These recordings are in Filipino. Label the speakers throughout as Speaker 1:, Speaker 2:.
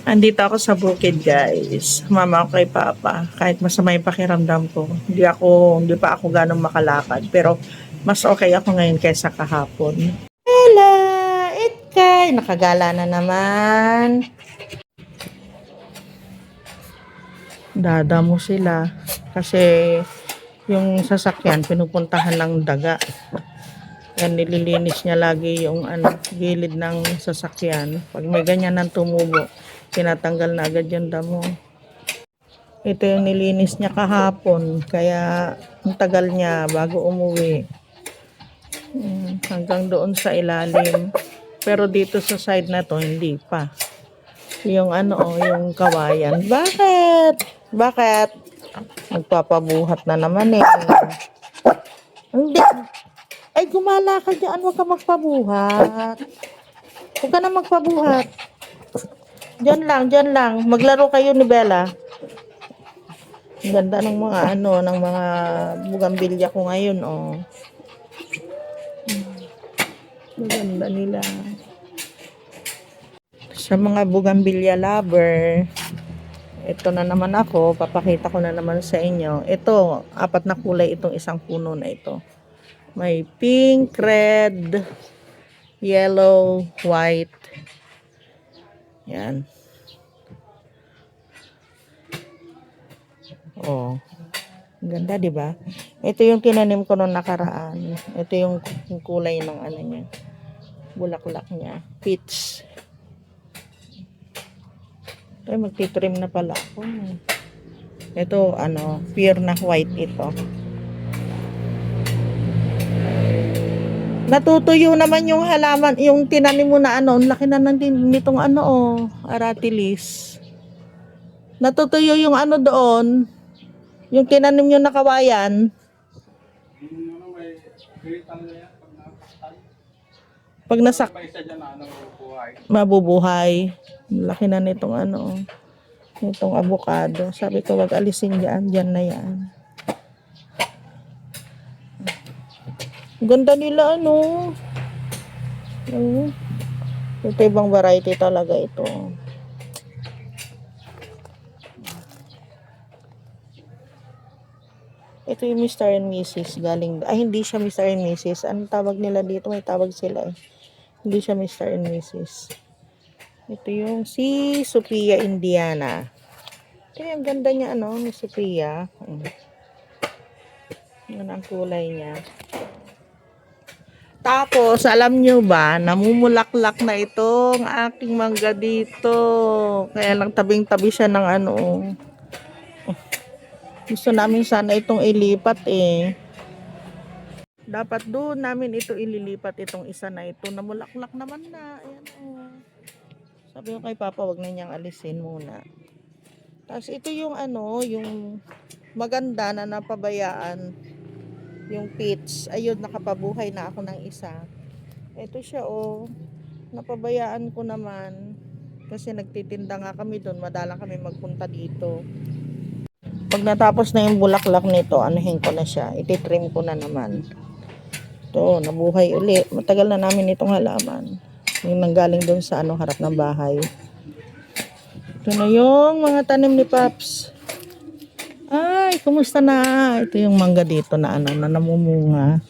Speaker 1: Andito ako sa bukid, guys. Mama ako kay Papa. Kahit masama yung pakiramdam ko. Hindi pa ako ganong makalakad. Pero mas okay ako ngayon kaysa kahapon. Hello! Itkay! Nakagala na naman. Dada mo sila. Kasi yung sasakyan, pinupuntahan ng daga. Yan, nililinis niya lagi yung gilid ng sasakyan. Pag may ganyan ng tumubo, tinatanggal na agad yung damo. Ito yung nilinis niya kahapon. Kaya ang tagal niya bago umuwi. Hanggang doon sa ilalim. Pero dito sa side na to, hindi pa. Yung yung kawayan. Bakit? Bakit? Nagpapabuhat na naman eh. Hindi. Ay, gumala ka dyan. Huwag ka magpabuhat. Huwag ka na magpabuhat. Diyan lang. Maglaro kayo ni Bella. Ang ganda ng mga ng mga bugambilya ko ngayon, oh. Ang ganda nila. Sa mga bugambilya lover, ito na naman ako, papakita ko na naman sa inyo. Ito, 4 na kulay itong isang puno na ito. May pink, red, yellow, white. Yan. Oh. Ganda, 'di ba? Ito yung tinanim ko noong nakaraan. Ito yung kulay ng niya. Bulaklak niya. Peach. Ay, magtitrim na pala ako. Ito, pure na white ito. Natutuyo naman yung halaman, yung tinanim mo na ang laki na nitong aratilis. Natutuyo yung doon, yung tinanim yung nakawayan. Pag nasak, mabubuhay. Laki na nitong nitong avocado. Sabi ko, wag alisin dyan na yan. Ganda nila, Ito ibang variety talaga ito. Ito yung Mr. and Mrs. galing. Ay, hindi siya Mr. and Mrs. Anong tawag nila dito? May tawag sila eh. Hindi siya Mr. and Mrs. Ito yung si Sophia Indiana. Kaya ang ganda niya, ni Sophia. Yan ang kulay niya. Tapos, alam nyo ba, namumulaklak na itong aking mangga dito. Kaya lang tabing-tabi siya ng Gusto namin sana itong ilipat eh. Dapat doon namin ito ililipat itong isa na ito. Namulaklak naman na. Ayan Sabi ko kay Papa, wag na niyang alisin muna. Tapos ito yung yung maganda na napabayaan. Yung peach, ayun, nakapabuhay na ako ng isa. Ito siya, napabayaan ko naman. Kasi nagtitinda nga kami doon, madalang kami magpunta dito. Pag natapos na yung bulaklak nito, anuhin ko na siya. Ititrim ko na naman. Ito, nabuhay uli. Matagal na namin itong halaman. Yung nanggaling doon sa harap ng bahay. Ito na yung mga tanim ni Paps. Ay, kumusta na? Ito yung mangga dito na na namumunga.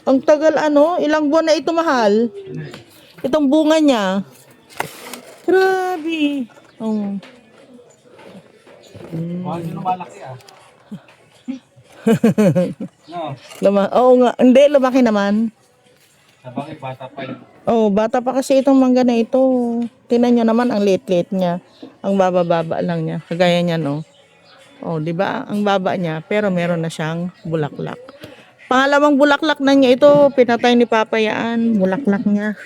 Speaker 1: Ang tagal ilang buwan na ito mahal? Itong bunga niya. Grabe.
Speaker 2: Mahal yung lumalaki
Speaker 1: No. Oo nga, hindi lumaki naman.
Speaker 2: Sabagay, bata pa yun.
Speaker 1: Bata pa kasi itong mangga na ito. Tingnan nyo naman ang liit-liit niya. Ang baba-baba lang niya. Kagaya niya, di ba? Ang baba niya, pero meron na siyang bulaklak. Pangalawang bulaklak na niya ito, pinatay ni Papa yan. Bulaklak niya.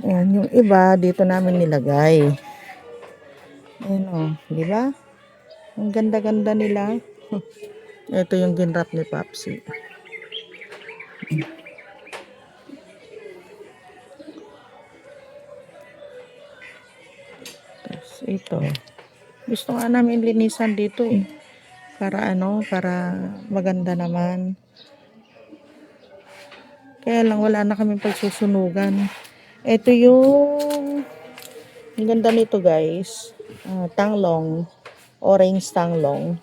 Speaker 1: Ayan, yung iba, dito namin nilagay. Ayan, di ba? Ang ganda-ganda nila. Ito yung ginrap ni Papsi. Tapos ito. Gusto nga namin linisan dito eh. Para para maganda naman. Kaya lang wala na kaming pagsusunugan. Ito yung Ang ganda nito guys. Tanglong. Orange tanglong.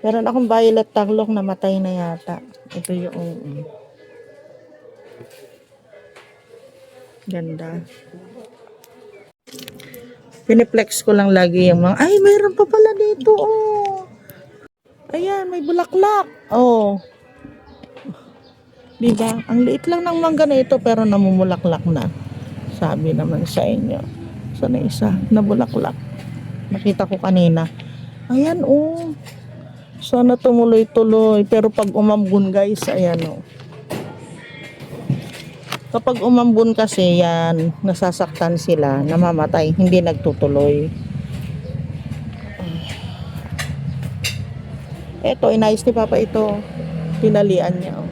Speaker 1: Meron akong violet tanglong na matay na yata. Ito yung ganda. Piniplex ko lang lagi yung mga, ay, mayroon pa pala dito, oh. Ayan, may bulaklak. Oh. Diba? Ang liit lang ng mangga na ito, pero namumulaklak na. Sabi naman sa inyo. Sana isa, nabulaklak. Nakita ko kanina. Ayan, oh. Sana tumuloy-tuloy. Pero pag umambun, guys, ayan, oh. Kapag umambun kasi yan, nasasaktan sila, namamatay, hindi nagtutuloy. Eto, inayos ni Papa ito. Tinalian niya. Oh.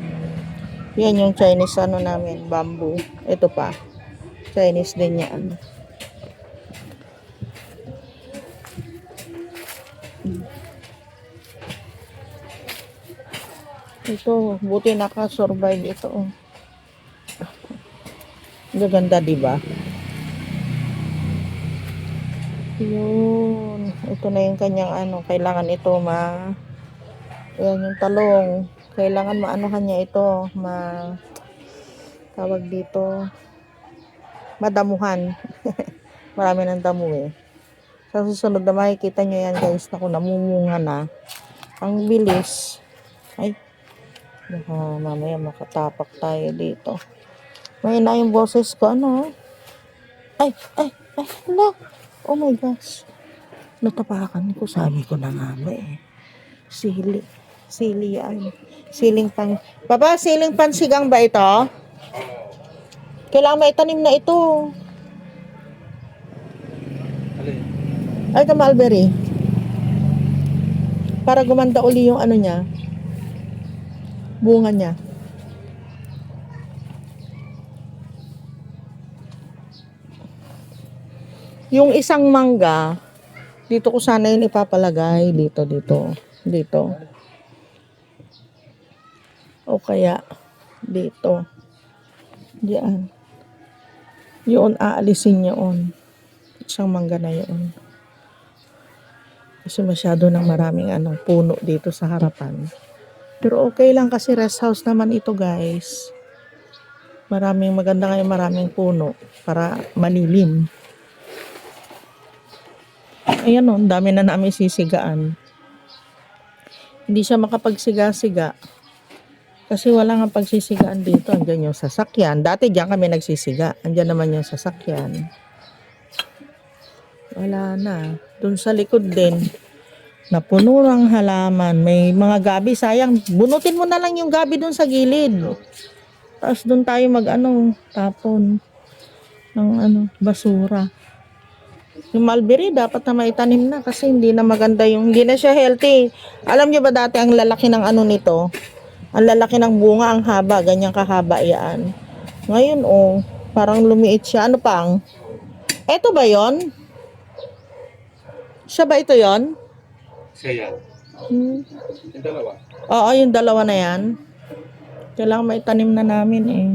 Speaker 1: Yan yung Chinese ano namin, bamboo. Ito pa. Chinese din yan. Ito, buti naka-survive ito. Oh. Gaganda, di ba? Yun. Ito na yung kanyang ano. Kailangan ito yan yung talong. Kailangan maanohan niya ito. Tawag dito. Madamuhan. Marami ng damo eh. Sa susunod na makikita nyo yan guys. Naku, namumunga na. Ang bilis. Ay. Baka mamaya makatapak tayo dito. May na yung boses ko, ano? Ay, hala. Oh my gosh. Natapakan ko, sabi ko na nga ba eh. Sili yan. Siling pan. Papa, siling pansigang ba ito? Kailangan may tanim na ito.
Speaker 2: Alin?
Speaker 1: Ay, kamalberry. Para gumanda uli yung ano niya. Bunga niya. Yung isang mangga, dito ko sana yun ipapalagay. Dito. O kaya, dito. Diyan. Yun, aalisin yun. Isang mangga na yun. Kasi masyado ng maraming puno dito sa harapan. Pero okay lang kasi rest house naman ito guys. Maganda ngayon maraming puno para malilim. Ayan o, dami na namin sisigaan. Hindi siya makapagsiga-siga. Kasi wala nga pagsisigaan dito. Andyan yung sasakyan. Dati diyan kami nagsisiga. Andyan naman yung sasakyan. Wala na. Doon sa likod din. Napuno ng halaman. May mga gabi. Sayang. Bunutin mo na lang yung gabi doon sa gilid. Tapos doon tayo tapon ng basura. Yung mulberry dapat na maitanim na kasi hindi na maganda hindi na siya healthy. Alam niyo ba dati ang lalaki ng nito? Ang lalaki ng bunga, ang haba, ganyan kahaba yan. Ngayon parang lumiit siya. Ano pang? Eto ba yon? Siya ba ito yon?
Speaker 2: Siya yan. Yung dalawa.
Speaker 1: Oo, yung dalawa na yan. Kailangan maitanim na namin eh.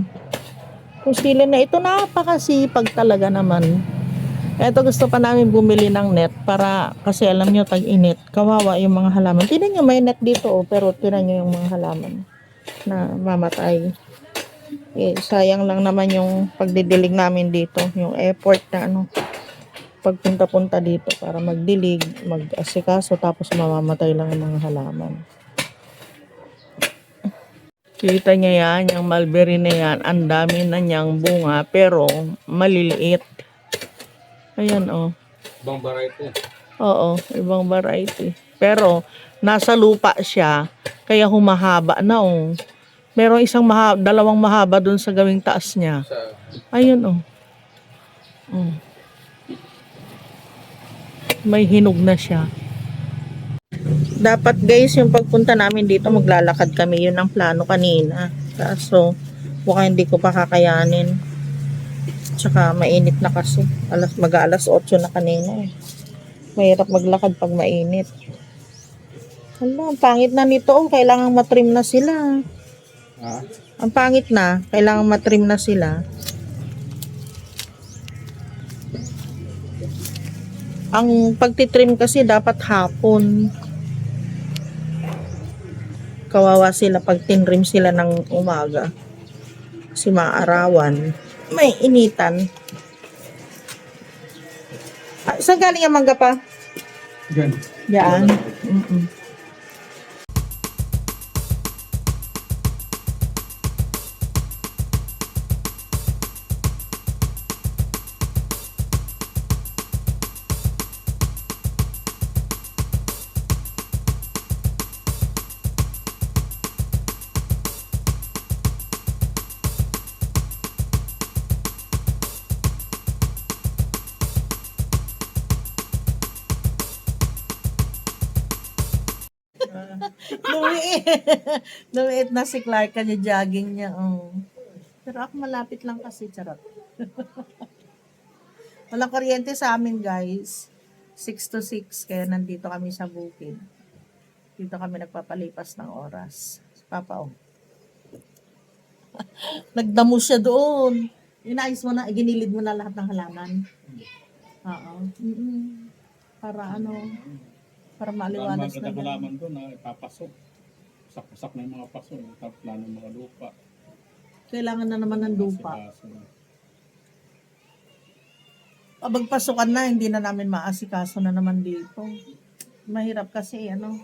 Speaker 1: Kung sila na ito, napakasipag talaga naman. Eto, gusto pa namin bumili ng net para, kasi alam nyo, tag-init. Kawawa yung mga halaman. Tinan nyo, may net dito pero tinan nyo yung mga halaman na mamatay. Eh, sayang lang naman yung pagdidilig namin dito. Yung effort na pagpunta-punta dito para magdilig, mag-asikaso, tapos mamamatay lang yung mga halaman. Kita niya yan, yung mulberry na yan, ang dami na niyang bunga, pero maliliit. Ayan,
Speaker 2: Ibang variety.
Speaker 1: Oo, ibang variety. Pero, nasa lupa siya, kaya humahaba na, Merong dalawang mahaba dun sa gawing taas niya. Ayun, May hinog na siya. Dapat guys, yung pagpunta namin dito, maglalakad kami. Yun ang plano kanina. Kaso, baka hindi ko pa kakayanin. Tsaka mainit na kasi. Mag-alas 8 na kanina eh. Mahirap maglakad pag mainit. Hala, ang pangit na nito. Kailangan matrim na sila. Ang pangit na. Kailangan matrim na sila. Ang pagtitrim kasi dapat hapon. Kawawa sila pag tinrim sila ng umaga. Kasi maarawan. May initan. Saan galing ang mangga pa?
Speaker 2: Diyan.
Speaker 1: Yan. Mm-mm. Lumiit. Lumiit na si Clark kanya jogging niya. Oh. Pero ako malapit lang kasi, charot. Walang kuryente sa amin, guys. 6 to 6, kaya nandito kami sa bukid. Dito kami nagpapalipas ng oras. Si Papa, oh. Nagdamo siya doon. Inayos mo na, ginilid mo na lahat ng halaman. Oo. Mm-mm. Para ano, para maliwalas na
Speaker 2: Ang
Speaker 1: yan.
Speaker 2: halaman doon na ipapasok. Sak-sak na yung mga paso. Tapla ng mga lupa.
Speaker 1: Kailangan na naman ng lupa.
Speaker 2: Asikaso.
Speaker 1: Abag pasukan na, hindi na namin maasikaso na naman dito. Mahirap kasi, ano,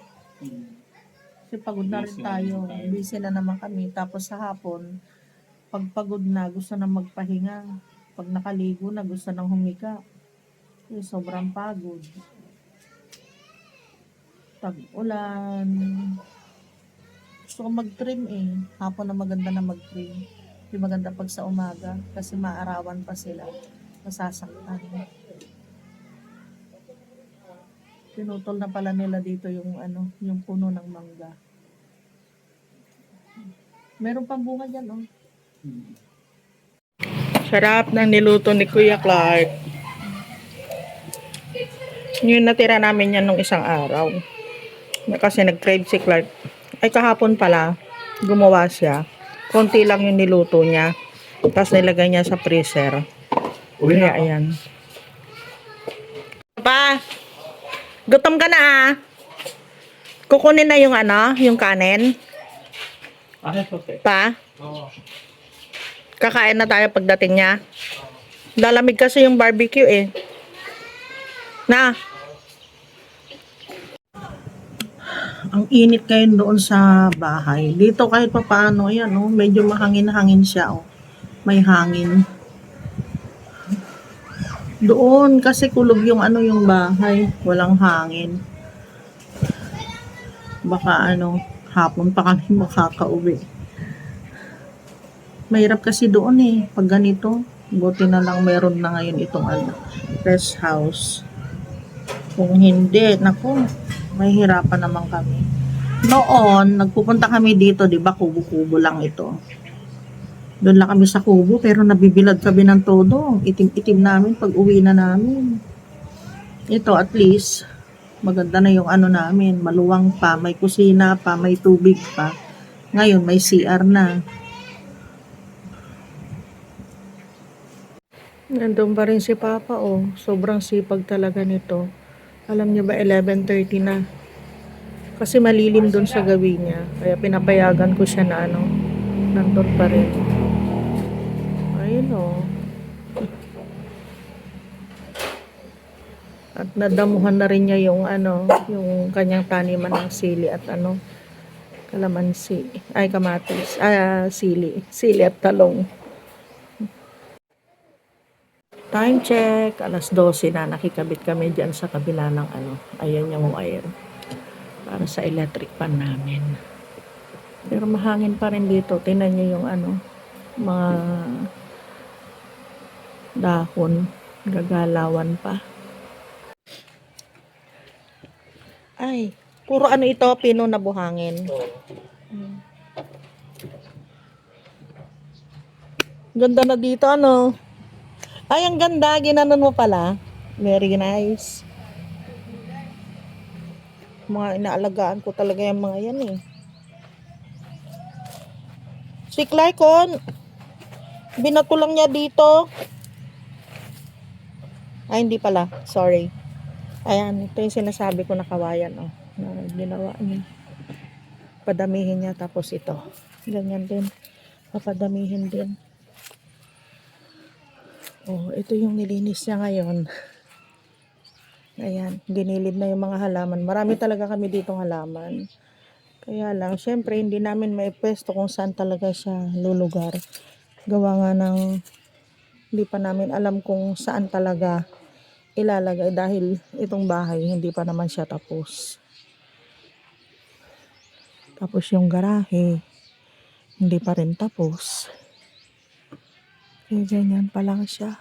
Speaker 1: kasi pagod na rin
Speaker 2: Busy na
Speaker 1: tayo.
Speaker 2: naman tayo.
Speaker 1: Busy na naman kami. Tapos sa hapon, pag pagod na, gusto na magpahinga. Pag nakaligo na, gusto nang humika. Eh, sobrang pagod. Tag-ulan. Gusto ko mag-trim eh. Hapon na maganda na mag-trim. Hindi maganda pag sa umaga. Kasi maarawan pa sila. Masasaktan. Pinutol na pala nila dito yung ano, yung puno ng mangga. Meron pang bunga dyan, oh. Sarap ng niluto ni Kuya Clark. Yung natira namin yan nung isang araw. Kasi nag-crave si Clark. Ay, kahapon pala, gumawa siya. Konti lang yung niluto niya. Tapos nilagay niya sa freezer. Kaya, ayan. Pa, gutom ka na ah. Kukunin na yung ano, yung kanin.
Speaker 2: Okay.
Speaker 1: Pa, kakain na tayo pagdating niya. Lalamig kasi yung barbecue eh. Na. Ang init kayo doon sa bahay. Dito kahit pa paano, yan oh, medyo mahangin-hangin siya oh. May hangin. Doon kasi kulog yung ano yung bahay, walang hangin. Baka ano, hapon pa kami makakauwi. Mahirap kasi doon eh, pag ganito. Buti na lang meron na ngayon itong ano, rest house. Kung hindi, naku, mahihirapan naman kami. Noon, nagpupunta kami dito, di ba, kubo-kubo lang ito. Doon lang kami sa kubo, pero nabibilad kami ng todo. Itim-itim namin pag uwi na namin. Ito, at least, maganda na yung ano namin. Maluwang pa, may kusina pa, may tubig pa. Ngayon, may CR na. Nandun pa rin si Papa, oh. Sobrang sipag talaga nito. Alam niyo ba, 11:30 na. Kasi malilim doon sa gabi niya. Kaya pinapayagan ko siya na ano, nandun pa rin. Ayun, oh. At nadamuhan na rin niya yung ano, yung kanyang taniman ng sili at ano, kalamansi. Ay, kamatis. Sili. Sili at talong. Time check. 12:00 na. Nakikabit kami dyan sa kabila ng ano. Ayan yung wire. Para sa electric pan namin. Pero mahangin pa rin dito. Tingnan nyo yung ano, mga dahon. Gagalawan pa. Ay, puro ano ito, pino na buhangin. Ganda na dito, ano? Ay, ang ganda. Ginanon mo pala. Very nice. Mga inaalagaan ko talaga yung mga yan eh. Si Clarkon, binato lang niya dito. Ay, hindi pala. Sorry. Ayan, ito yung sinasabi ko na kawayan, oh. Na ginawa niya. Padamihin niya, tapos ito. Ganyan din. Papadamihin din. Oh, ito yung nilinis niya ngayon. Ayan, dinilid na yung mga halaman. Marami talaga kami ditong halaman. Kaya lang, syempre, hindi namin maipwesto kung saan talaga siya lulugar. Gawa nga ng, hindi pa namin alam kung saan talaga ilalagay dahil itong bahay, hindi pa naman siya tapos. Tapos yung garahe, hindi pa rin tapos. Kaya ganyan pa lang siya.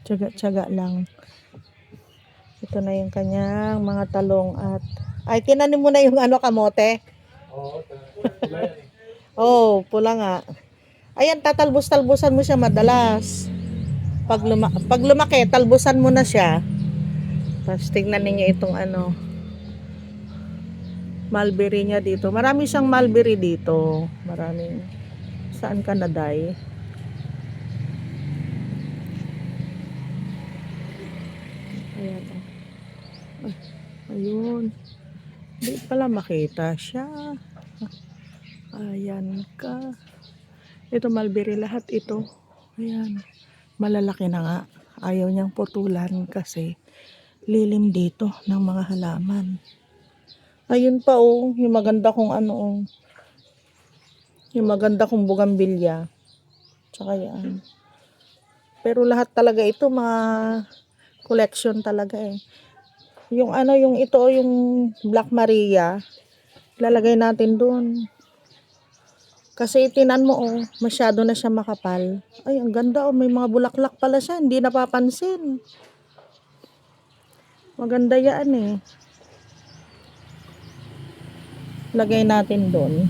Speaker 1: Tiyaga-tiyaga lang. Ito na yung kanyang mga talong at ay tinanim mo na yung kamote.
Speaker 2: Oo, pula yan eh.
Speaker 1: Oh, pula nga. Ayan, tatalbos-talbusan mo siya madalas. Pag lumaki, talbusan mo na siya. Tapos tingnan ninyo itong mulberry niya dito. Marami siyang mulberry dito. Maraming. Saan ka na, Day? Ayan. Ay, ayun. Hindi pala makita siya. Ayan ka. Ito mulberry lahat ito. Ayan. Malalaki na nga. Ayaw niyang putulan kasi lilim dito ng mga halaman. Ayun pa oh. Yung maganda kong oh. Yung maganda kong bugambilya. Tsaka yan. Pero lahat talaga ito mga collection talaga eh. Yung yung ito yung Black Maria, lalagay natin doon. Kasi tinan mo oh, masyado na siya makapal. Ay, ang ganda oh, may mga bulaklak pala siya, hindi napapansin. Maganda yan eh. Lagay natin doon.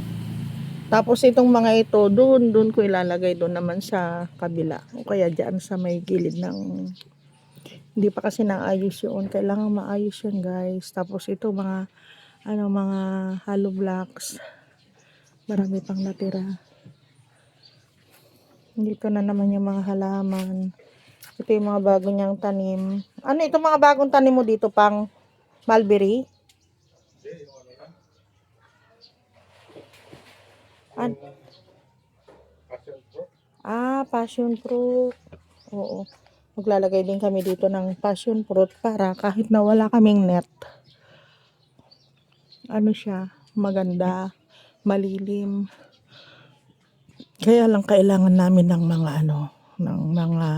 Speaker 1: Tapos itong mga ito, doon ko ilalagay doon naman sa kabila. O kaya diyan sa may gilid ng hindi pa kasi naayos yun. Kailangan maayos yun guys. Tapos ito mga mga hollow blocks. Marami pang natira. Dito na naman yung mga halaman. Ito yung mga bago niyang tanim. Ano ito mga bagong tanim mo dito pang mulberry? Passion fruit. Oo. Maglalagay din kami dito ng passion fruit para kahit na wala kaming net. Ano siya, maganda, malilim. Kaya lang kailangan namin ng mga ng mga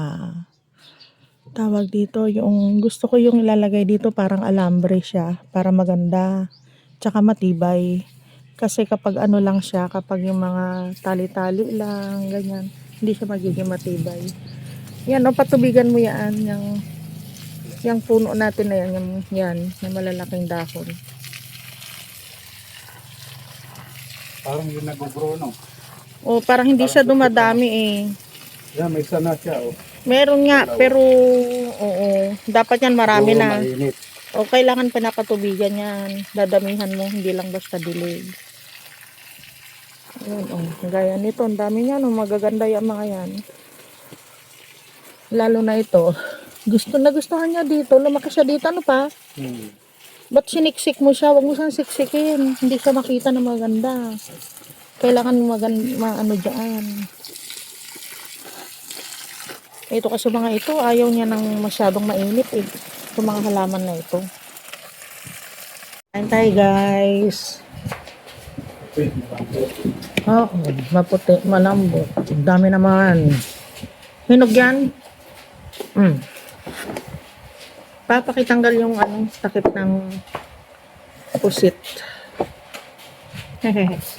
Speaker 1: tawag dito, yung gusto ko yung ilalagay dito parang alambre siya para maganda, tsaka matibay. Kasi kapag lang siya, kapag yung mga tali-tali lang, ganyan, hindi siya magiging matibay. Yan, patubigan mo yan, yung puno natin na yan, yung malalaking dahon.
Speaker 2: Parang yung nag-grow, no?
Speaker 1: Parang hindi siya dumadami eh.
Speaker 2: Yan, may sana siya, oh.
Speaker 1: Meron nga, pero oo, dapat yan marami na.
Speaker 2: Mainit.
Speaker 1: O kailangan pinapatubigan yan. Dadamihan mo, hindi lang basta dilig. Ayan, gaya nito, ang dami niya, magaganda yung mga yan. Lalo na ito. Gustuhan niya dito. Lumaki siya dito. Ano pa? Ba't siniksik mo siya? Huwag mo siyang siksikin. Hindi siya makita na maganda. Kailangan dyan. Ito kasi mga ito, ayaw niya ng masyadong mainit eh. Itong mga halaman na ito. Kain tayo guys. Maputi, malambot. Dami naman. Hinog yan. Papakitanggal yung takip ng pusit.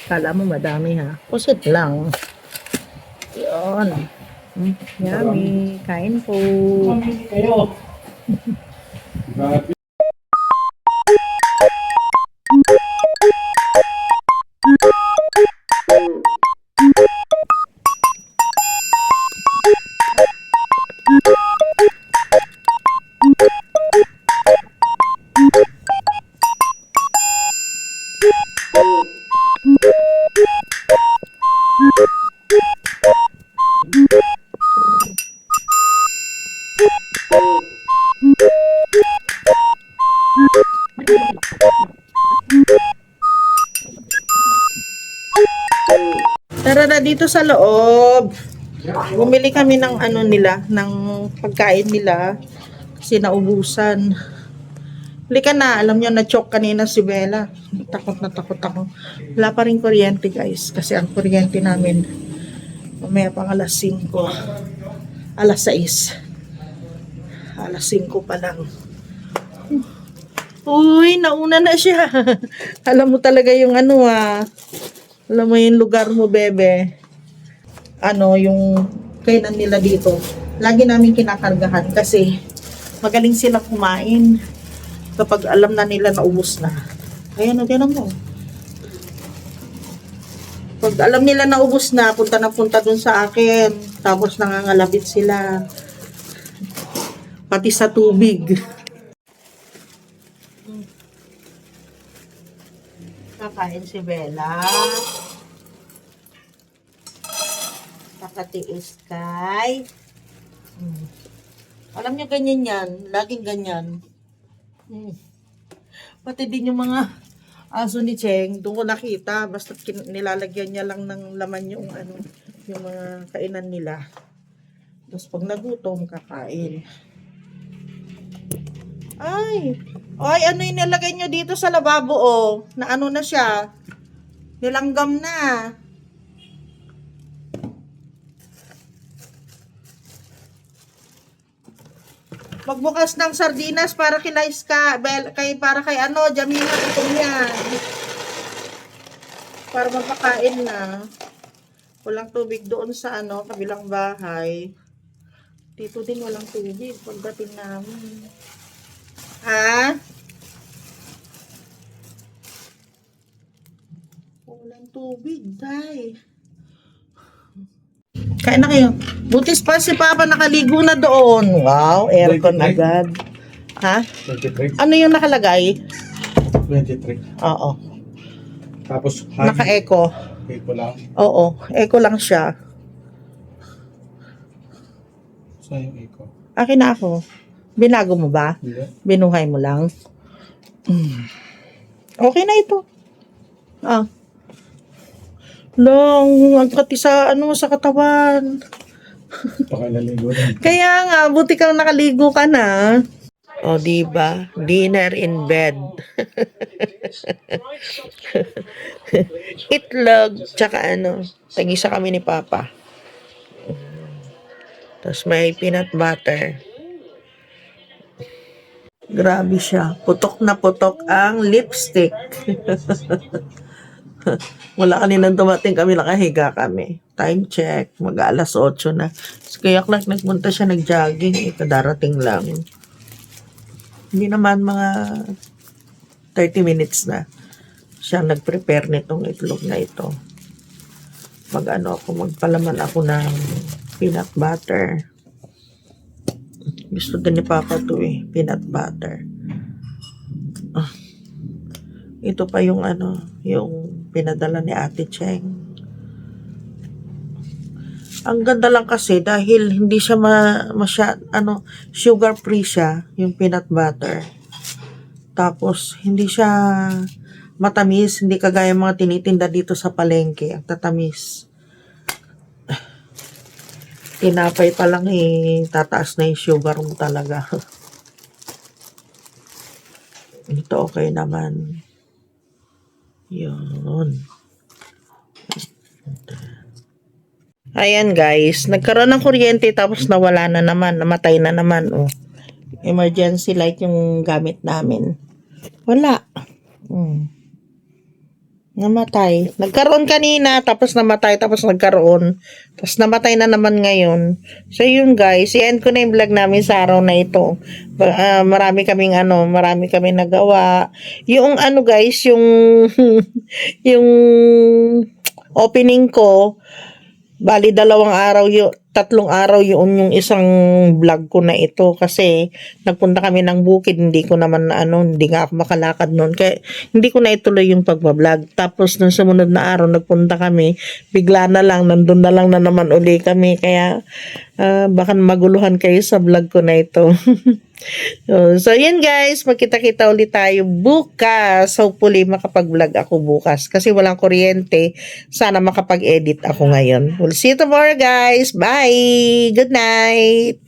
Speaker 1: Kala mo madami ha. Pusit lang. Yun. Yummy. Kain po.
Speaker 2: Kayo.
Speaker 1: dito sa loob. Bumili kami ng ano nila, ng pagkain nila. Kasi naubusan. Halika na, alam nyo, na-choke kanina si Bella. Takot na takot ako. Wala pa rin kuryente guys. Kasi ang kuryente namin, mamaya pang alas 5. Alas 6. Alas 5 pa lang. Uy, nauna na siya. Alam mo talaga yung ano alam mo yung lugar mo, bebe. Ano, yung kainan nila dito. Lagi namin kinakargahan kasi magaling sila kumain. Kapag alam na nila na ubos na. Ayan, tinan mo. Pag alam nila na ubos na, punta na punta dun sa akin. Tapos nangangalabit sila. Pati sa tubig. Kakain si Bella. Kakatiis kay. Alam nyo ganyan yan. Laging ganyan. Pati din yung mga aso ni Cheng, doon ko nakita, basta nilalagyan niya lang ng laman yung ano, yung mga kainan nila. Tapos pag nagutom, kakain. Ay, ano yung nilagay nyo dito sa lababo, na ano na siya, nilanggam na. Magbukas ng sardinas para kay Laiska, para kay ano, Jamila, itong yan. Para magpakain na. Walang tubig doon sa ano, kabilang bahay. Dito din walang tubig pagdating namin. Ha? Walang tubig, day. Kain na kayo. Butis pa si Papa nakaligo na doon. Wow, aircon
Speaker 2: 23.
Speaker 1: agad. Ha?
Speaker 2: 23.
Speaker 1: Ano yung nakalagay?
Speaker 2: 23.
Speaker 1: Oo.
Speaker 2: Tapos,
Speaker 1: Naka-eco.
Speaker 2: Eco lang.
Speaker 1: Oo, eco lang siya.
Speaker 2: Saan yung eco?
Speaker 1: Akin na ako. Binago mo ba?
Speaker 2: Hindi.
Speaker 1: Binuhay mo lang? Okay na ito. Long, ang kati sa, sa katawan.
Speaker 2: Pakalaligo rin.
Speaker 1: Kaya nga, buti kang nakaligo ka na. O, diba? Dinner in bed. Itlog, tsaka tagisa kami ni Papa. Tapos may peanut butter. Grabe siya. Putok na putok ang lipstick. Wala kaninang dumating kami, nakahiga kami. Time check, mag-alas 8 na. So, kaya Clark nagpunta siya, nag-jogging, kadarating lang. Hindi naman mga 30 minutes na siya nag-prepare nitong itlog na ito. Magpalaman ako ng peanut butter. Gusto din ni Papa to peanut butter. Ito pa yung yung pinadala ni Ate Cheng. Ang ganda lang kasi dahil hindi siya sugar free siya, yung peanut butter. Tapos hindi siya matamis, hindi kagaya mga tinitinda dito sa palengke, ang tatamis. Tinapay pa lang tataas na yung sugar mo talaga. Ito okay naman. Yun. Ayan guys, nagkaroon ng kuryente tapos nawala na naman, namatay na naman. Emergency light yung gamit namin. Wala. Namatay. Nagkaroon kanina, tapos namatay, tapos nagkaroon. Tapos namatay na naman ngayon. So yun guys, i-end ko na yung vlog namin sa araw na ito. Marami kaming nagawa. Yung guys, yung yung opening ko, bali 3 araw yun yung isang vlog ko na ito kasi nagpunta kami ng bukid, hindi ko naman hindi nga ako makalakad noon kaya hindi ko na ituloy yung pagbablog. Tapos nung sumunod na araw nagpunta kami, bigla na lang nandun na lang na naman uli kami kaya baka maguluhan kayo sa vlog ko na ito. So, yun guys. Magkita-kita ulit tayo bukas. Hopefully, makapag-vlog ako bukas. Kasi walang kuryente. Sana makapag-edit ako ngayon. We'll see you tomorrow guys. Bye! Good night!